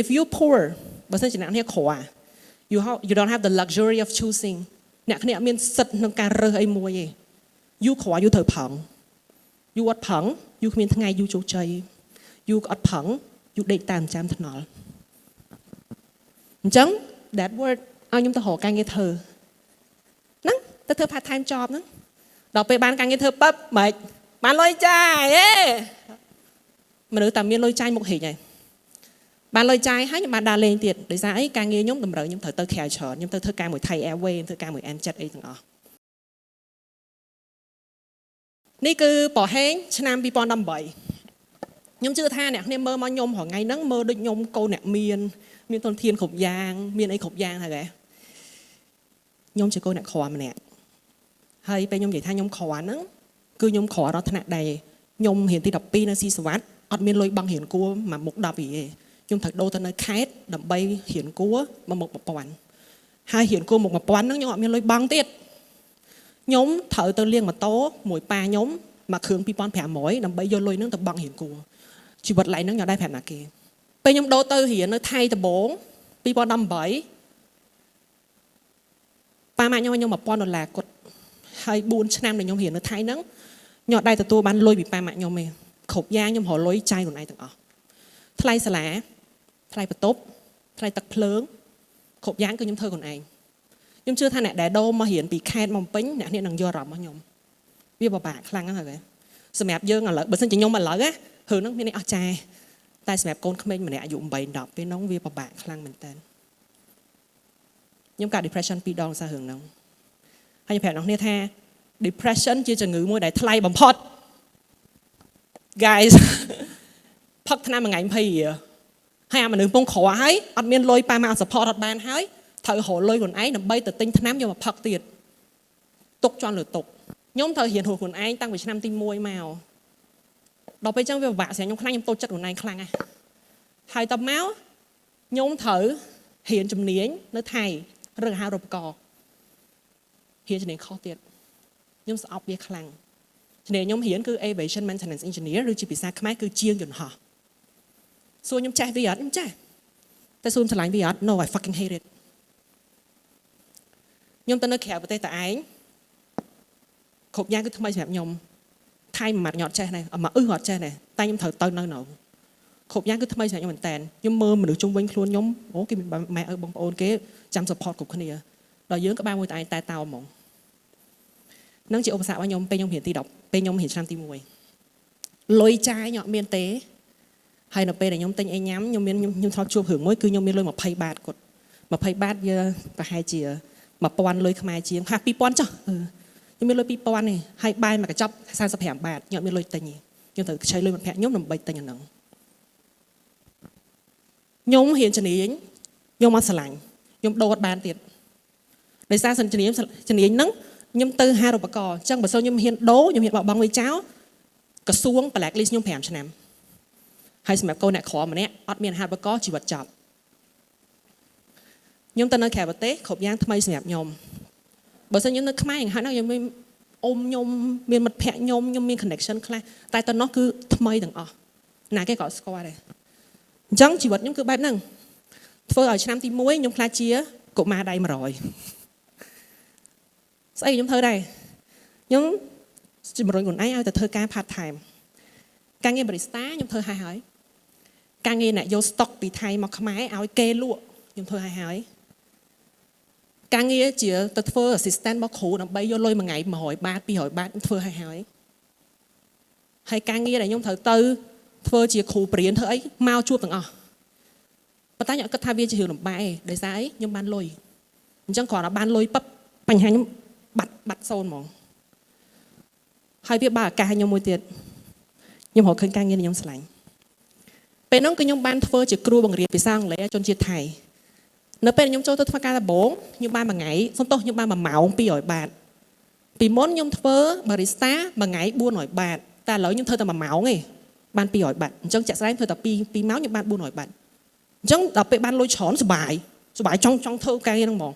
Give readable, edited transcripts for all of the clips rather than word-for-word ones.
if you poor បើសិនជាអ្នកនេះក្រ you don't have the luxury of choosing អ្នកនេះអត់មានសិទ្ធិក្នុងការរើសអីមួយទេ you ក្រ you ត្រូវផឹង you អត់ផឹង you គ្មានថ្ងៃ you ជោគជ័យ you អត់ផឹង you ដេកតាមចាំថ្នល់អញ្ចឹង that word ឲ្យខ្ញុំទៅរកការងារធ្វើហ្នឹងទៅធ្វើ part time job ហ្នឹងដល់ពេលបានការងារធ្វើប៉ឹបមិនបានលុយចាយហេមនុស្សតែមានលុយចាយមុខហេកហើយបានលុយចាយហើយខ្ញុំបានដើរលេងទៀតដោយសារអីការងារខ្ញុំតម្រូវខ្ញុំត្រូវទៅក្រៅច្រើនខ្ញុំទៅធ្វើការមួយ Thai Airways ធ្វើការមួយ N7 អីទាំងអស់នេះគឺប្រហែលឆ្នាំ2018ខ្ញុំជឿថាអ្នកគ្នាមើលមកខ្ញុំរាល់ថ្ងៃហ្នឹងមើលដូចខ្ញុំកូនអ្នកមានទុនធានគ្រប់យ៉ាងមានអីគ្រប់យ៉ាងហើយខ្ញុំជាកូនអ្នកក្រម្នាក់ហើយពេលខ្ញុំនិយាយថាខ្ញុំក្រហ្នឹងគឺខ្ញុំក្រដល់ថ្នាក់ដែលខ្ញុំរៀនទី12នៅស៊ីសវត្តអត់មានលុយបង់រៀនគួរមួយមុខ10ទេខ្ញុំត្រូវដូរទៅនៅខេត្តដើម្បីរៀនគួរមួយមុខ1000ហើយរៀនគួរមុខ1000ហ្នឹងខ្ញុំអត់មានលុយបង់ទៀតខ្ញុំត្រូវទៅលាងម៉ូតូមួយប៉ាខ្ញុំមកគ្រឿង2500ដើម្បីយកលុយហ្នឹងទៅបង់រៀនគួរជីវិតឡៃហ្នឹងខ្ញុំដែរប្រាប់ណាគេពេលខ្ញុំដូរទៅរៀននៅថៃដំបូង2018ប៉ាម៉ាក់ខ្ញុំឲ្យខ្ញុំ$1000គាត់ហើយ4ឆ្នាំដែលខ្ញុំរៀននៅថៃហ្នឹងខ្ញុំអត់ដែរទទួលបានលុយពីប៉ាម៉ាក់ខ្ញុំទេគ្រប់យ៉ាងខ្ញុំរកលុយចាយខ្លួនឯងទាំងអស់ថ្លៃសាលាថ្លៃបន្ទប់ថ្លៃទឹកភ្លើងគ្រប់យ៉ាងគឺខ្ញុំធ្វើខ្លួនឯងខ្ញុំជឿថាអ្នកដែលដូរមករៀនពីខេត្តមកពេញអ្នកនេះនឹងយកអារម្មណ៍របស់ខ្ញុំវាពិបាកខ្លាំងណាស់ហើយសម្រាប់យើងឥឡូវបើសិនជាខ្ញុំឥឡូវណារឿងហ្នឹងមានអស់ចាតែសម្រាប់កូនក្មេងម្នាក់អាយុ8 10ពេលហ្នឹងវាពិបាកខ្លាំងមែនតើខ្ញុំកើត depression 2 ដងសាររឿងហ្នឹងហើយខ្ញុំប្រាប់អ្នកនេះថា depression ជាជំងឺមួយដែលថ្លៃបំផុត guys ផឹកថ្នាំមួយថ្ងៃ20រៀលហើយអាមនុស្សពងក្រហើយអត់មានលុយប៉ាម៉ាក់ support អត់បានហើយត្រូវរកលុយខ្លួនឯងដើម្បីទៅទិញថ្នាំយកមកផឹកទៀតទុកជន់លើទុកខ្ញុំត្រូវរៀនហួសខ្លួនឯងតាំងពីឆ្នាំទី1មកដល់ពេលអញ្ចឹងវាពិបាកស្រាប់ខ្ញុំខ្លាំងខ្ញុំតូចចិត្តខ្លួនឯងខ្លាំងណាស់ហើយតមកខ្ញុំត្រូវរៀនជំនាញនៅថៃរឹកហៅរូបករណ៍រៀនជំនាញខុសទៀតខ្ញុំស្អប់វាខ្លាំងជំនាញខ្ញុំរៀនគឺ aviation maintenance engineer ឬជាភាសាខ្មែរគឺជាងយន្តហោះសួរខ្ញុំចេះវាអត់ខ្ញុំចេះតែសួរឆ្លាញ់វាអត់ No I fucking hate it ខ្ញុំទៅនៅក្រៅប្រទេសតែឯងគ្រប់យ៉ាងគឺថ្មីសម្រាប់ខ្ញុំថៃមួយម៉ាត់ខ្ញុំអត់ចេះដែរមួយអត់ចេះដែរតែខ្ញុំត្រូវទៅនៅគ្រប់យ៉ាងគឺថ្មីសម្រាប់ខ្ញុំមែនតើខ្ញុំមើលមនុស្សជុំវិញខ្លួនខ្ញុំអូគេមានម៉ែឪបងប្អូនគេចាំ support គ្រប់គ្នាដល់យើងក្បាលមួយតែឯងតែតោហ្មងនឹងជាឧបសគ្គរបស់ខ្ញុំពេលខ្ញុំរៀនទី10ពេលខ្ញុំរៀនឆ្នាំទី1លុយចាយខ្ញុំអត់មានទេហើយនៅពេលដែលខ្ញុំទិញអីញ៉ាំខ្ញុំធ្លាប់ជួបរឿងមួយគឺខ្ញុំមានលុយ20បាតគាត់20បាតវាប្រហែលជា1000លុយខ្មែរជាងហាក់2000ចុះខ្ញុំមានលុយ2000ទេហើយបាយមួយកញ្ចប់45បាតខ្ញុំអត់មានលុយទិញទេខ្ញុំត្រូវខ្ចីលុយមិត្តភក្តិខ្ញុំដើម្បីទិញអាហ្នឹងខ្ញុំរៀនជំនាញខ្ញុំអត់ស្រឡាញ់ខ្ញុំដូរអត់បានទៀតដោយសារសិនជំនាញហ្នឹងខ្ញុំទៅហារូបករណ៍អញ្ចឹងបើសិនខ្ញុំហ៊ានដូរខ្ញុំហ៊ានបោះបង់វាចោលក្រសួង blacklist ខ្ញុំ5ឆ្នាំហើយសម្រាប់កូនអ្នកក្រម្នាក់អត់មានហារូបករណ៍ជីវិតចប់ខ្ញុំទៅនៅក្រៅប្រទេសគ្រប់យ៉ាងថ្មីសម្រាប់ខ្ញុំបើសិនខ្ញុំនៅខ្មែរហើយខ្ញុំមានអ៊ំខ្ញុំមានមិត្តភក្តិខ្ញុំមាន connection ខ្លះតែតើនោះគឺថ្មីទាំងអស់ណាគេក៏ស្គាល់ដែរអញ្ចឹងជីវិតខ្ញុំគឺបែបហ្នឹងធ្វើឲ្យឆ្នាំទី1ខ្ញុំខ្លាចជាកុមារដៃ100ស្អីខ្ញុំធ្វើដែរខ្ញុំជំរុញខ្លួនឯងឲ្យទៅធ្វើការ part time ការងារ barista ខ្ញុំធ្វើហើយការងារអ្នកយក stock ពីថៃមកខ្មែរឲ្យគេលក់ខ្ញុំធ្វើហើយការងារជាទៅធ្វើ assistant មកគ្រូដើម្បីយកលុយមួយថ្ងៃ100បាត200បាតខ្ញុំធ្វើហើយការងារដែលខ្ញុំត្រូវទៅធ្វើជាគ្រូបរៀនធ្វើអីមកជួបទាំងអស់ប៉ុន្តែខ្ញុំគិតថាវាជារឿងលំបាកឯងដោយសារអីខ្ញុំបានលុយអញ្ចឹងគ្រាន់តែបានលុយប៉ឹបបញ្ហាខ្ញុំបាត់សូន្យហ្មងហើយវាបើឱកាសខ្ញុំមួយទៀតខ្ញុំរកឃើញការងារខ្ញុំស្រឡាញ់ពេលហ្នឹងគឺខ្ញុំបានធ្វើជាគ្រូបង្រៀនភាសាអង់គ្លេសជនជាតិថៃនៅពេលខ្ញុំចូលទៅធ្វើការដំបូងខ្ញុំបានមួយថ្ងៃសុំទោសខ្ញុំបាន1ម៉ោង200បាតពីមុនខ្ញុំធ្វើ barista មួយថ្ងៃ400បាតតែឥឡូវខ្ញុំធ្វើតែ1ម៉ោងទេបាន200បាតអញ្ចឹងចាក់ស្ដែងធ្វើតែ2ម៉ោងខ្ញុំបាន400បាតអញ្ចឹងដល់ពេលបានលុយច្រើនសុបាយចង់ធ្វើការងារហ្នឹងហ្មង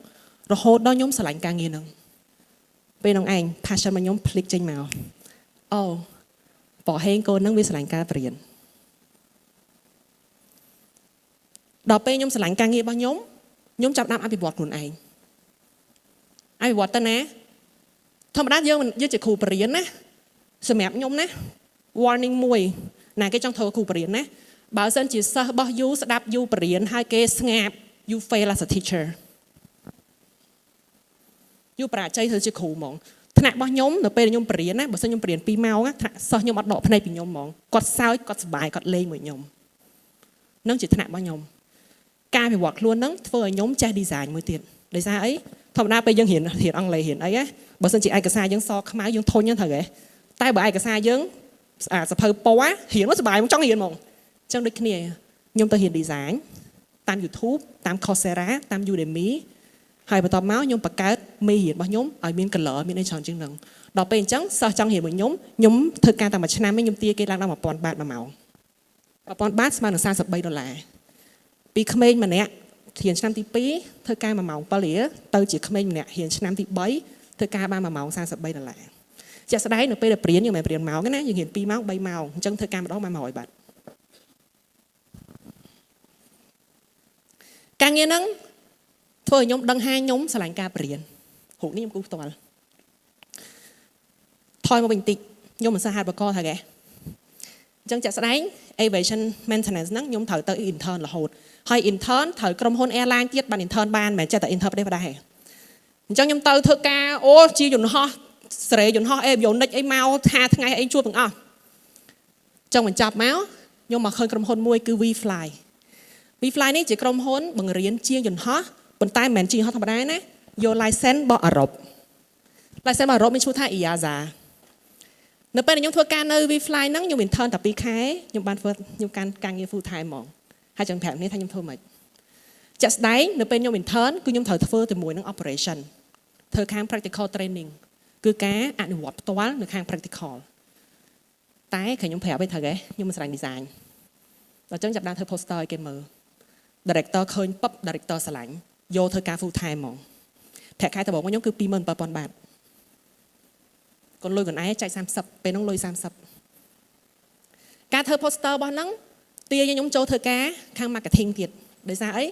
រហូតដល់ខ្ញុំស្រឡាញ់ការងារហ្នឹងពេលហ្នឹងឯង passion របស់ខ្ញុំភ្លេចចេញមកអូប្រហែលកូនហ្នឹងវាស្រឡាញ់ការបរៀន ដល់ពេលខ្ញុំស្រឡាញ់ការងាររបស់ខ្ញុំចាប់តាមអភិវឌ្ឍខ្លួនឯងអភិវឌ្ឍទៅណាធម្មតាយើងជាគ្រូបរិញ្ញាបត្រណាសម្រាប់ខ្ញុំណា warning មួយណាគេចង់ធ្វើគ្រូបរិញ្ញាបត្រណាបើសិនជាសិស្សរបស់យូស្ដាប់យូបរិញ្ញាបត្រហើយគេស្ងាប់យូ fail as a teacher យូប្រាជ័យធ្វើជាគ្រូហ្មងថ្នាក់របស់ខ្ញុំនៅពេលខ្ញុំបរិញ្ញាបត្រណាបើសិនខ្ញុំបរិញ្ញាបត្រ2ម៉ោងថ្នាក់សិស្សខ្ញុំអត់ដកភ្នែកពីខ្ញុំហ្មងគាត់សើចគាត់សប្បាយគាត់លេងមួយខ្ញុំនឹងជាថ្នាក់របស់ខ្ញុំការអភិវឌ្ឍខ្លួនហ្នឹងធ្វើឲ្យខ្ញុំចេះ design មួយទៀតដោយសារអីធម្មតាពេលយើងរៀនអង់គ្លេសរៀនអីណាបើសិនជាឯកសារយើងសខ្មៅយើងធុញហ្នឹងត្រូវហ៎តែបើឯកសារយើងស្អាតសភៅពណ៌រៀនមកសប្បាយមកចង់រៀនហ្មងអញ្ចឹងដូចគ្នាខ្ញុំទៅរៀន design តាម YouTube តាម Coursera តាម Udemy ហើយបន្ទាប់មកខ្ញុំបង្កើតមេរៀនរបស់ខ្ញុំឲ្យមាន color មានអីច្រើនជាងហ្នឹងដល់ពេលអញ្ចឹងសិស្សចង់រៀនមួយខ្ញុំធ្វើការតែមួយឆ្នាំឯងខ្ញុំទារគេឡើងដល់ 1000 បាតមួយម៉ោង 1000 បាតស្មើនឹង$43ពីក្មេងម្នាក់រៀនឆ្នាំទី2ធ្វើការ1ម៉ោង7រៀលទៅជាក្មេងម្នាក់រៀនឆ្នាំទី3ធ្វើការបាន1ម៉ោង$43ជាក់ស្ដែងនៅពេលដែលព្រៀនយើងមិនព្រៀនម៉ោងទេណាយើងរៀន2ម៉ោង3ម៉ោងអញ្ចឹងធ្វើការម្ដងបាន100បាតការងារហ្នឹងធ្វើឲ្យខ្ញុំដឹងថាខ្ញុំស្រឡាញ់ការព្រៀនរូបនេះខ្ញុំគូផ្ទាល់ថយមកវិញតិចខ្ញុំមិនសូវហាត់បកថាគេអញ្ចឹងចាក់ស្ដែង aviation maintenance ហ្នឹងខ្ញុំត្រូវទៅ intern រហូតហើយ intern ត្រូវក្រុមហ៊ុន airline ទៀតបាន intern បានមិនមែនចេះតែ intern ប្រទេសដែរអញ្ចឹងខ្ញុំទៅធ្វើការអូជាយន្តហោះសេរីយន្តហោះ avionics អីមកថាថ្ងៃអីជួបទាំងអស់អញ្ចឹងបញ្ចប់មកខ្ញុំមកឃើញក្រុមហ៊ុនមួយគឺ WeFly WeFly នេះជាក្រុមហ៊ុនបង្រៀនជាងយន្តហោះប៉ុន្តែមិនមែនជាងយន្តហោះធម្មតាណាយក license របស់អឺរ៉ុប license របស់អឺរ៉ុបមានឈ្មោះថា EASAនៅពេលខ្ញុំធ្វើការនៅ WeFly ហ្នឹងខ្ញុំ intern តែ2ខែខ្ញុំបានធ្វើខ្ញុំកាន់ការងារ full time ហ្មងហើយចឹងប្រាប់គ្នាថាខ្ញុំធ្វើមិនចាក់ស្ដែងនៅពេលខ្ញុំ intern គឺខ្ញុំត្រូវធ្វើជាមួយនឹង operation ធ្វើខាង practical training គឺការអនុវត្តផ្ទាល់នៅខាង practical តែខ្ញុំប្រាប់ឲ្យត្រូវខ្ញុំមិនស្រឡាញ់ design ដល់ចឹងចាប់ដើមធ្វើ poster ឲ្យគេមើល director ឃើញពឹប director ស្រឡាញ់យកធ្វើការ full time ហ្មងប្រាក់ខែដំបូងខ្ញុំគឺ27,000 បាតកូនលុយកូនឯងចែក30ពេលហ្នឹងលុយ30ការធ្វើ poster របស់ហ្នឹងទាញខ្ញុំចូលធ្វើការខាង marketing ទៀតដោយសារអី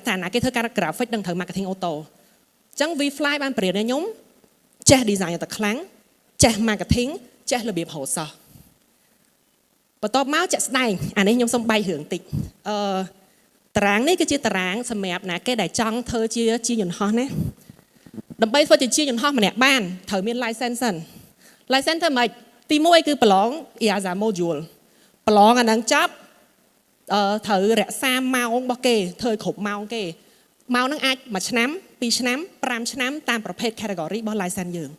តែណាគេធ្វើការ graphic នឹងត្រូវ marketing auto អញ្ចឹង WeFly បានបរៀនឲ្យខ្ញុំចេះ design តែខ្លាំងចេះ marketing ចេះរបៀបរកសិស្សបន្ទាប់មកចាក់ស្ដែងអានេះខ្ញុំសុំបែករឿងតិចតារាងនេះគឺជាតារាងសម្រាប់ណាគេដែលចង់ធ្វើជាយន្តហោះណាដើម្បីធ្វើជាយន្តហោះម្នាក់បានត្រូវមាន license សិន license ធ្វើម៉េចទី1គឺប្រឡង EASA module ប្រឡងអានឹងចាប់ត្រូវរក្សាម៉ោងរបស់គេធ្វើឲ្យគ្រប់ម៉ោងគេម៉ោងហ្នឹងអាច1ឆ្នាំ2ឆ្នាំ5ឆ្នាំតាមប្រភេទ category របស់ license យើង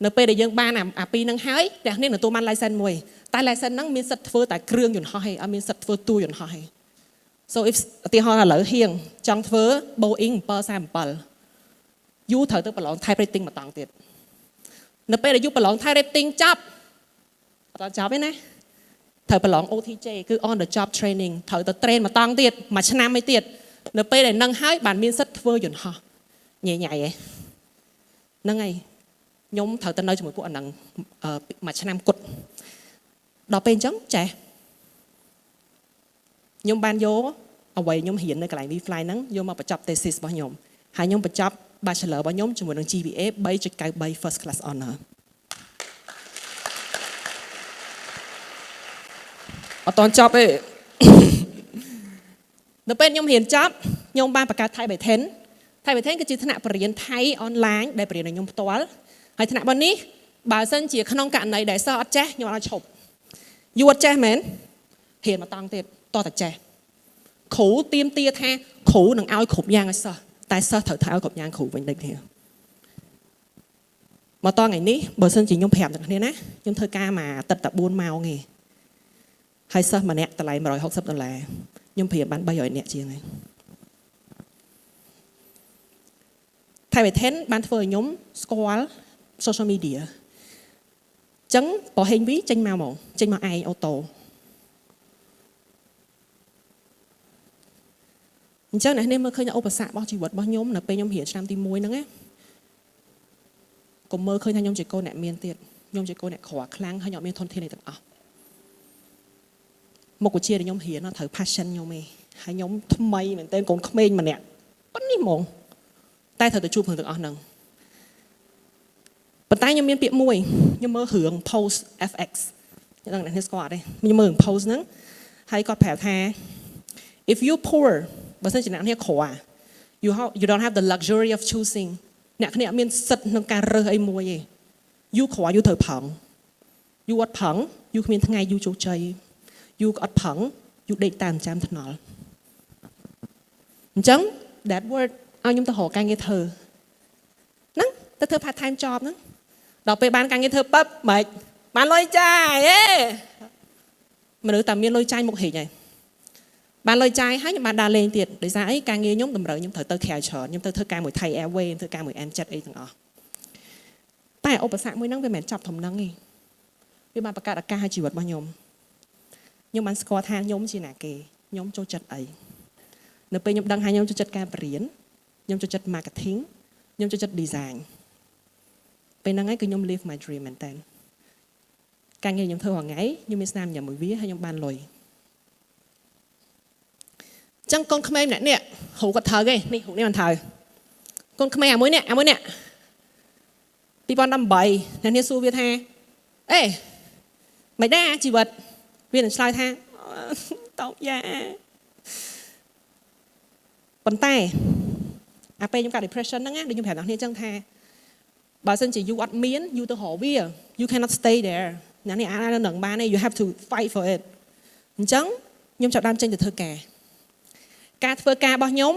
នៅពេលដែលយើងបានអា2ហ្នឹងហើយអ្នកនេះទទួលបាន license មួយតែ license ហ្នឹងមានសិទ្ធិធ្វើតែគ្រឿងយន្តហោះឯងអត់មានសិទ្ធិធ្វើតួយន្តហោះឯង so if ឧទាហរណ៍ឥឡូវហៀងចង់ធ្វើ Boeing 737យូត្រូវទៅប្រឡង type rating ម្ដងទៀតនៅពេលដែលយូប្រឡង type rating ចប់អត់ចប់ទេណាត្រូវប្រឡង OTJ គឺ on the job training ត្រូវទៅ train ម្ដងទៀតមួយឆ្នាំឯទៀតនៅពេលដែលនឹងហើយបានមានសិទ្ធិធ្វើយន្តហោះញ៉ៃហ្នឹងហើយខ្ញុំត្រូវទៅនៅជាមួយពួកអាហ្នឹងមួយឆ្នាំគត់ដល់ពេលអញ្ចឹងចេះខ្ញុំបានយកអ្វីខ្ញុំរៀននៅកន្លែង WeFly ហ្នឹងយកមកបញ្ចប់ thesis របស់ខ្ញុំហើយខ្ញុំបញ្ចប់ bachelor របស់ខ្ញុំជាមួយនឹង GPA 3.93 first class honor អត់តន់ចប់ទេនៅពេលខ្ញុំរៀនចប់ខ្ញុំបានបង្កើត Thai by 10 Thai by 10គឺជាថ្នាក់បរិញ្ញាបត្រថៃ online ដែលបរិញ្ញាបត្រខ្ញុំផ្ទាល់ហើយថ្នាក់របស់នេះបើសិនជាក្នុងករណីដែលសិស្សអត់ចេះខ្ញុំអត់ឈប់យូរអត់ចេះមែនរៀនមកតង់ទៀតតតែចេះគ្រូទៀមទាថាគ្រូនឹងឲ្យគ្រប់យ៉ាងឲ្យសិស្សតែសិស្សត្រូវឲ្យគ្រប់យ៉ាងគ្រូវិញដូចគ្នាមកតថ្ងៃនេះបើសិនជាខ្ញុំប្រាប់អ្នកគ្នាណាខ្ញុំធ្វើការមួយអាទិត្យតែ4ម៉ោងទេហើយសិស្សម្នាក់តម្លៃ$160ខ្ញុំព្រាបបាន300នាក់ជាងហើយថៃបេថិនបានធ្វើឲ្យខ្ញុំស្គាល់ social media អញ្ចឹងបើហេងវីចេញមកឯងអូតូអញ្ចឹងអ្នកនេះមើលឃើញឧបសគ្គរបស់ជីវិតរបស់ខ្ញុំនៅពេលខ្ញុំរៀនឆ្នាំទី1ហ្នឹងណាកុំមើលឃើញថាខ្ញុំជាកូនអ្នកមានទៀតខ្ញុំជាកូនអ្នកក្រខ្លាំងហើយខ្ញុំអត់មានធនធានអីទាំងអស់មុខវិជ្ជាដែលខ្ញុំរៀនត្រូវ passion ខ្ញុំឯង ហើយខ្ញុំថ្មីមែនតើកូនក្មេងម្នាក់ប៉ុណ្នេះហ្មងតែត្រូវទៅជួបនឹងទាំងអស់ហ្នឹងប៉ុន្តែខ្ញុំមានពាក្យមួយខ្ញុំមើលរឿង post FX ខ្ញុំដឹងអ្នកនេះស្គាល់អត់ទេខ្ញុំមើលរឿង post ហ្នឹងហើយគាត់ប្រាប់ថា if you poor បើសិនជាអ្នកនេះក្រyou don't have the luxury of choosing អ្នកគ្នាអត់មានសិទ្ធិក្នុងការរើសអីមួយទេ you ក្រ you ត្រូវផឹង you អត់ផឹង you គ្មានថ្ងៃ you ជោគជ័យ you អត់ផឹង you ដេកតាមចាំថ្នល់អញ្ចឹង that word ឲ្យខ្ញុំទៅរកការងារធ្វើហ្នឹងទៅធ្វើ part time job ហ្នឹងដល់ពេលបានការងារធ្វើប៉បមិនបានលុយចាយហេមនុស្សតែមានលុយចាយមុខហេងហើយបានលុយចាយហើយខ្ញុំបានដើរលេងទៀតដោយសារអីការងារខ្ញុំតម្រូវខ្ញុំត្រូវទៅក្រៅច្រើនខ្ញុំទៅធ្វើការមួយ Thai Airways ធ្វើការមួយ Amjet អីទាំងអស់តែឧបសគ្គមួយហ្នឹងវាមិនមែនចប់ត្រឹមហ្នឹងទេវាបានបង្កើតឱកាសឲ្យជីវិតរបស់ខ្ញុំបានស្គាល់ថាខ្ញុំជាណាគេខ្ញុំចូលចិត្តអីនៅពេលខ្ញុំដឹងថាខ្ញុំចូលចិត្តការបរៀនខ្ញុំចូលចិត្ត marketing ខ្ញុំចូលចិត្ត design ពេលហ្នឹងហើយគឺខ្ញុំ live my dream មែនតើការងារខ្ញុំធ្វើរាល់ថ្ងៃខ្ញុំមានស្នាមញ៉ាំមួយវាហើយខ្ញុំបានលុយចឹងកូនក្មេងម្នាក់នេះហូគាត់ត្រូវទេនេះហូនេះមិនត្រូវកូនក្មេងអាមួយនេះ2018អ្នកនេះសួរវាថាអេមិនដែរជីវិតវានឹងឆ្លើយថាតោកយ៉ាប៉ុន្តែអាពេលខ្ញុំកើត depression ហ្នឹងដូចខ្ញុំប្រាប់អ្នកនេះចឹងថាបើសិនជា you អត់មាន you ទៅរកវា you cannot stay there អ្នកនេះអាចនឹងបានទេ you have to fight for it អញ្ចឹងខ្ញុំចាប់ដើមចេញទៅធ្វើការធ្វើការរបស់ខ្ញុំ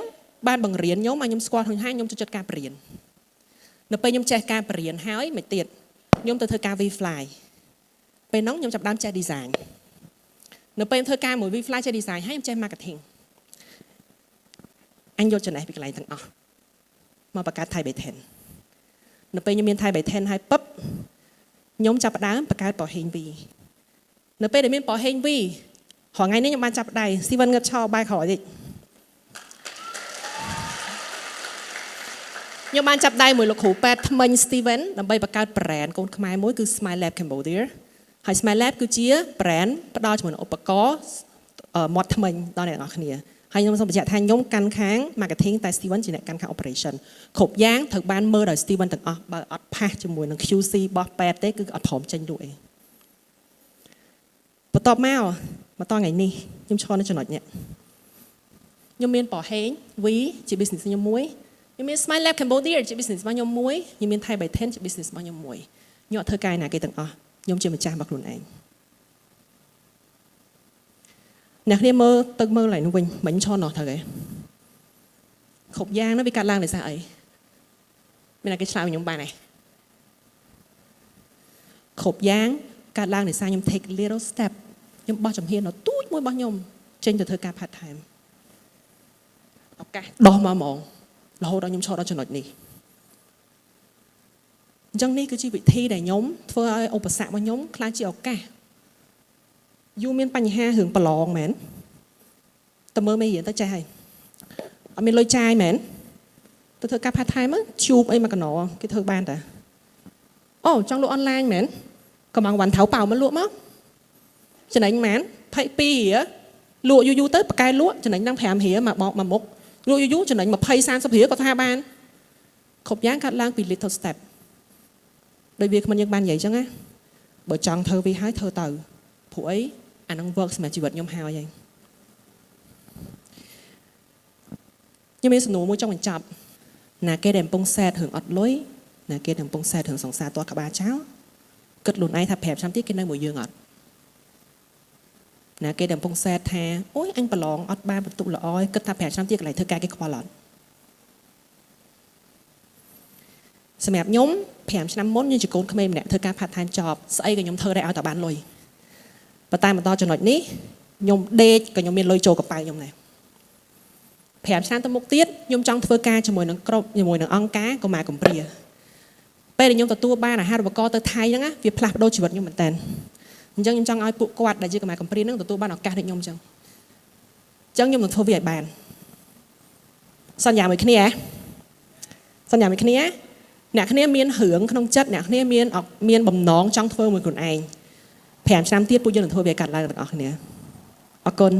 បានបង្រៀនខ្ញុំឲ្យខ្ញុំស្គាល់ខ្លួនថាខ្ញុំចូលចិត្តការបរៀននៅពេលខ្ញុំចេះការបរៀនហើយមិនទៀតខ្ញុំទៅធ្វើការ V-Fly ពេលហ្នឹងខ្ញុំចាប់ដើមចេះ design នៅពេលធ្វើការមួយ V-Fly ចេះ design ហើយខ្ញុំចេះ marketing អញយកចំណេះពីកន្លែងទាំងអស់មកបង្កើត Thai by 10នៅពេលខ្ញុំមាន Thai by 10ហើយពឹបខ្ញុំចាប់ផ្ដើមបង្កើតប៉ោះហេង V នៅពេលដែលមានប៉ោះហេង V រាល់ថ្ងៃនេះខ្ញុំបានចាប់ដៃ Steven ងឹតឆោបាយក្រោយតិចខ្ញុំបានចាប់ដៃមួយលោកគ្រូប៉ែតថ្មិញ Steven ដើម្បីបង្កើត brand កូនខ្មែរមួយគឺ Smile Lab Cambodia ហើយ Smile Lab គឺជា brand ផ្ដល់ជាមួយឧបករណ៍មាត់ថ្មិញដល់អ្នកនរគ្នាហើយខ្ញុំសូមបញ្ជាក់ថាខ្ញុំកាន់ខាង marketing តែ Steven ជាអ្នកកាន់ខាង operation គ្រប់យ៉ាងត្រូវបានមើលដោយ Steven ទាំងអស់បើអត់ផាសជាមួយនឹង QC របស់ប៉ែតទេគឺអត់ព្រមចេញលក់ទេបន្ទាប់មកថ្ងៃនេះខ្ញុំឈរនៅចំណុចនេះខ្ញុំមានប៉ោះហេង V ជា business ខ្ញុំមួយខ្ញុំមាន Smile Lab Cambodia ជា business របស់ខ្ញុំមួយខ្ញុំមាន Thai by 10ជា business របស់ខ្ញុំមួយខ្ញុំអត់ធ្វើការណាគេទាំងអស់ខ្ញុំជាម្ចាស់របស់ខ្លួនឯងអ្នកគ្នាមើលទៅមើលឡើងនោះវិញមិនឈរនោះត្រូវទេគ្រប់យ៉ាងនោះវាកាត់ឡើងដោយសារអីមានតែគេឆ្លើយខ្ញុំបានទេគ្រប់យ៉ាងកាត់ឡើងដោយសារខ្ញុំ take little step ខ្ញុំបោះចំហៀនដល់ទូចមួយរបស់ខ្ញុំចេញទៅធ្វើការ part time ឱកាសដោះមកហ្មងរហូតដល់ខ្ញុំឈរដល់ចំណុចនេះអញ្ចឹងនេះគឺជាវិធីដែលខ្ញុំធ្វើឲ្យឧបសគ្គរបស់ខ្ញុំខ្លាចជាឱកាសយូរមានបញ្ហារឿងប្រឡងមែនតើមើលមេរៀនទៅចេះហើយអត់មានលុយចាយមែនទៅធ្វើការ part time ជួបអីមកកណោគេធ្វើបានតាអូចង់លក់អនឡាញមែនកំងវ៉ាន់ថៅប៉ៅមកលក់មកចំណេញមែន22រៀលលក់យូរទៅប្រកែលក់ចំណេញដល់5រៀលមកមុខលក់យូរចំណេញ20 30រៀលក៏ថាបានគ្រប់យ៉ាងកាត់ឡើងពី little step ដោយវាគ្មិនយើងបាននិយាយអញ្ចឹងណាបើចង់ធ្វើវាហើយធ្វើទៅព្រោះអីអានឹង work សម្រាប់ជីវិតខ្ញុំហើយខ្ញុំមានសំណួរមួយចង់បញ្ចប់ណាគេដែលកំពុងសែតរឿងអត់លុយណាគេដែលកំពុងសែតរឿងសង្សារតក្បាលចោលគិតខ្លួនឯងថា5ឆ្នាំទៀតគេនៅមួយយើងអត់ណាគេដែលកំពុងសែតថាអូយអញប្រឡងអត់បានបន្ទុកល្អគិតថា5ឆ្នាំទៀតកន្លែងធ្វើការគេខ្វល់អត់សម្រាប់ខ្ញុំ5ឆ្នាំមុនខ្ញុំជាកូនក្មេងម្នាក់ធ្វើការ part time job ស្អីក៏ខ្ញុំធ្វើដែរឲ្យតែបានលុយប៉ុន្តែមកដល់ចំណុចនេះខ្ញុំដេកក៏ខ្ញុំមានលុយចូលកប៉ៅខ្ញុំដែរ5ឆ្នាំទៅមុខទៀតខ្ញុំចង់ធ្វើការជាមួយនឹងក្រុមជាមួយនឹងអង្គការកុមារកំព្រាពេលដែលខ្ញុំទទួលបានអាហារូបករណ៍ទៅថៃហ្នឹងវាផ្លាស់ប្ដូរជីវិតខ្ញុំមែនតើអញ្ចឹងខ្ញុំចង់ឲ្យពួកគាត់ដែលជាកុមារកំព្រាហ្នឹងទទួលបានឱកាសដូចខ្ញុំអញ្ចឹងខ្ញុំនឹងធ្វើវាឲ្យបានសន្យាមួយគ្នាអ្នកគ្នាមានរឿងក្នុងចិត្តអ្នកគ្នាមានបំណងចង់ធ្វើមួយខ្លួនឯង5ឆ្នាំទៀតពួកយើងនឹងធ្វើវាកាត់ឡើងទាំងអស់គ្នាអរគុណ